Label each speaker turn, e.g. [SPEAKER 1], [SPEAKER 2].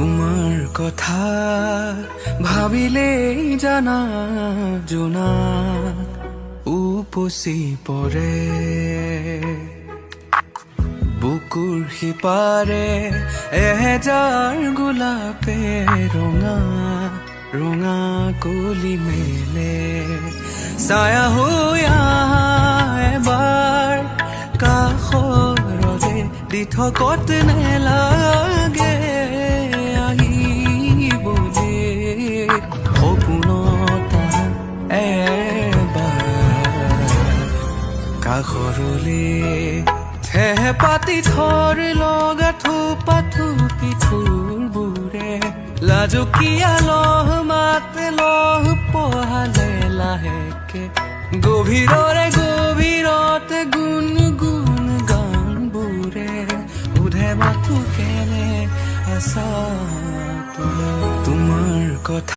[SPEAKER 1] তোমাৰ কথা ভাবিলেই জানা জোনা উপচি পৰে বুকুৰ সিপাৰে এহেজাৰ গোলাপে ৰঙা ৰঙা কলি মেলে ছায়া হৈ আহা এবাৰ কাষৰতে দি থকত নেলাগে আহিবলে সপোনত এবাৰ কাষৰলে ঠেহ পাতি থৰ লগা থোপা থোপি থোৰবোৰে লাজুকীয়া লহ মাতে লহ পহালে লাহেকে গভীৰৰে গভীৰতে গুণ গুণ গানবোৰে উধে মাথো কেনে আছা তোমাৰ কথা